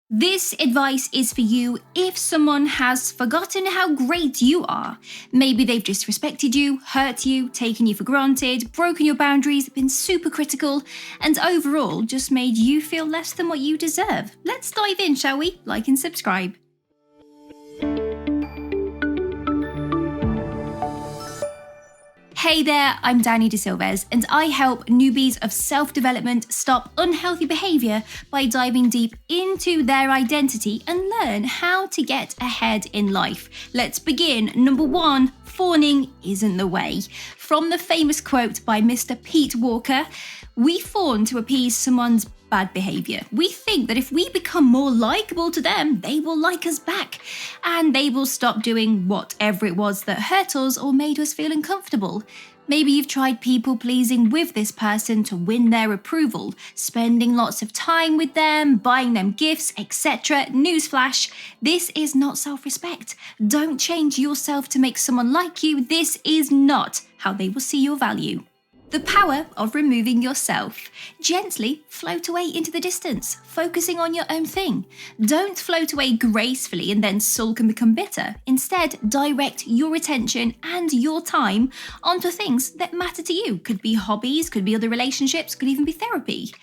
This advice is for you if someone has forgotten how great you are. Maybe they've disrespected you, hurt you, taken you for granted, broken your boundaries, been super critical, and overall just made you feel less than what you deserve. Let's dive in, shall we? Like and subscribe. Hey there, I'm Danny De Silves, and I help newbies of self-development stop unhealthy behaviour by diving deep into their identity and learn how to get ahead in life. Let's begin. Number 1, fawning isn't the way. From the famous quote by Mr. Pete Walker, we fawn to appease someone's bad behaviour. We think that if we become more likeable to them, they will like us back and they will stop doing whatever it was that hurt us or made us feel uncomfortable. Maybe you've tried people pleasing with this person to win their approval, spending lots of time with them, buying them gifts, etc. Newsflash, this is not self-respect. Don't change yourself to make someone like you. This is not how they will see your value. The power of removing yourself. Gently float away into the distance, focusing on your own thing. Don't float away gracefully and then sulk and become bitter. Instead, direct your attention and your time onto things that matter to you. Could be hobbies, could be other relationships, could even be therapy.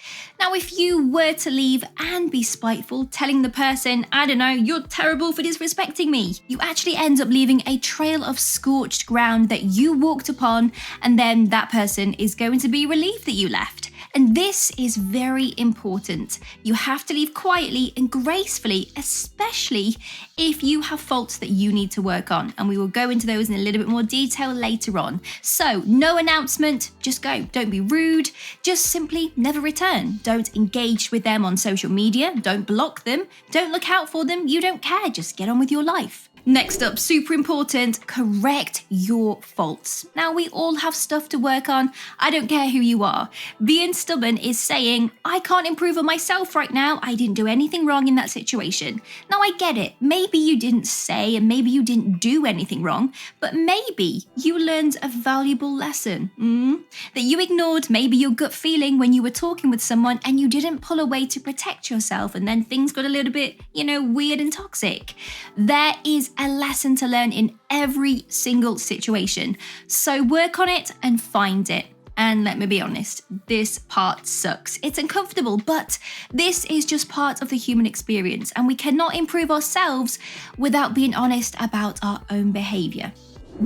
Now, if you were to leave and be spiteful, telling the person, I don't know, you're terrible for disrespecting me, you actually end up leaving a trail of scorched ground that you walked upon, and then that person is going to be relieved that you left. And this is very important. You have to leave quietly and gracefully, especially if you have faults that you need to work on. And we will go into those in a little bit more detail later on. So, no announcement, just go. Don't be rude, just simply never return. Don't engage with them on social media, don't block them, don't look out for them, you don't care, just get on with your life. Next up, super important, correct your faults. Now, we all have stuff to work on. I don't care who you are. Being stubborn is saying, I can't improve on myself right now. I didn't do anything wrong in that situation. Now, I get it. Maybe you didn't say and maybe you didn't do anything wrong, but maybe you learned a valuable lesson that you ignored maybe your gut feeling when you were talking with someone and you didn't pull away to protect yourself, and then things got a little bit, weird and toxic. There is a lesson to learn in every single situation. So work on it and find it. And let me be honest, this part sucks. It's uncomfortable, but this is just part of the human experience, and we cannot improve ourselves without being honest about our own behavior.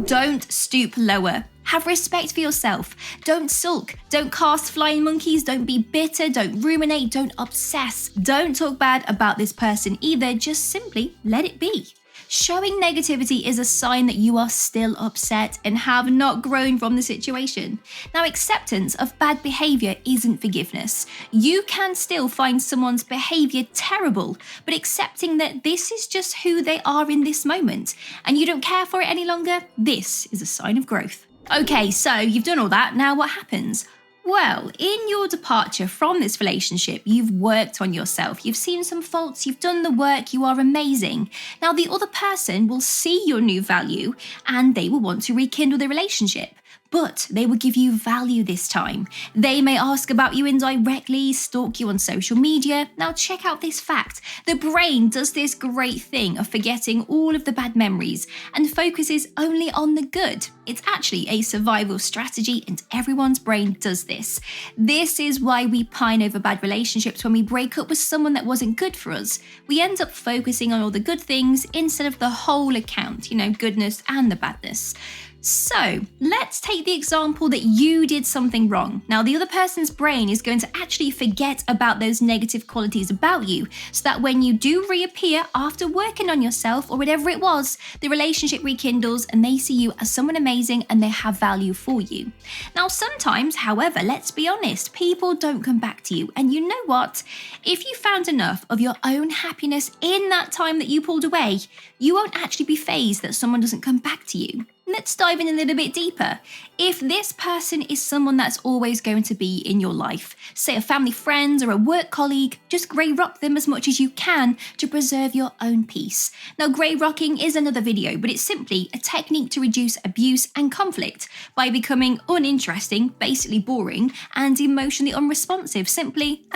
Don't stoop lower. Have respect for yourself. Don't sulk. Don't cast flying monkeys. Don't be bitter. Don't ruminate. Don't obsess. Don't talk bad about this person either. Just simply let it be. Showing negativity is a sign that you are still upset and have not grown from the situation. Now, acceptance of bad behavior isn't forgiveness. You can still find someone's behavior terrible, but accepting that this is just who they are in this moment and you don't care for it any longer, this is a sign of growth. Okay, so you've done all that. Now what happens? Well, in your departure from this relationship, you've worked on yourself, you've seen some faults, you've done the work, you are amazing. Now, the other person will see your new value and they will want to rekindle the relationship. But they will give you value this time. They may ask about you indirectly, stalk you on social media. Now check out this fact. The brain does this great thing of forgetting all of the bad memories and focuses only on the good. It's actually a survival strategy and everyone's brain does this. This is why we pine over bad relationships when we break up with someone that wasn't good for us. We end up focusing on all the good things instead of the whole account, goodness and the badness. So let's take the example that you did something wrong. Now, the other person's brain is going to actually forget about those negative qualities about you, so that when you do reappear after working on yourself or whatever it was, the relationship rekindles and they see you as someone amazing and they have value for you. Now, sometimes, however, let's be honest, people don't come back to you. And you know what? If you found enough of your own happiness in that time that you pulled away, you won't actually be fazed that someone doesn't come back to you. Let's dive in a little bit deeper. If this person is someone that's always going to be in your life, say a family friend or a work colleague, just grey rock them as much as you can to preserve your own peace. Now, grey rocking is another video, but it's simply a technique to reduce abuse and conflict by becoming uninteresting, basically boring, and emotionally unresponsive. Simply,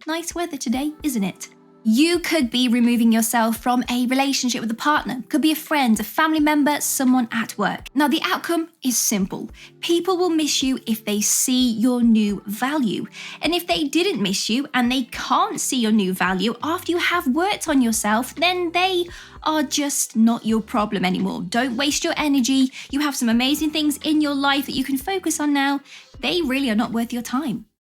nice weather today, isn't it? You could be removing yourself from a relationship with a partner, could be a friend, a family member, someone at work. Now, the outcome is simple. People will miss you if they see your new value. And if they didn't miss you and they can't see your new value after you have worked on yourself, then they are just not your problem anymore. Don't waste your energy. You have some amazing things in your life that you can focus on now. They really are not worth your time.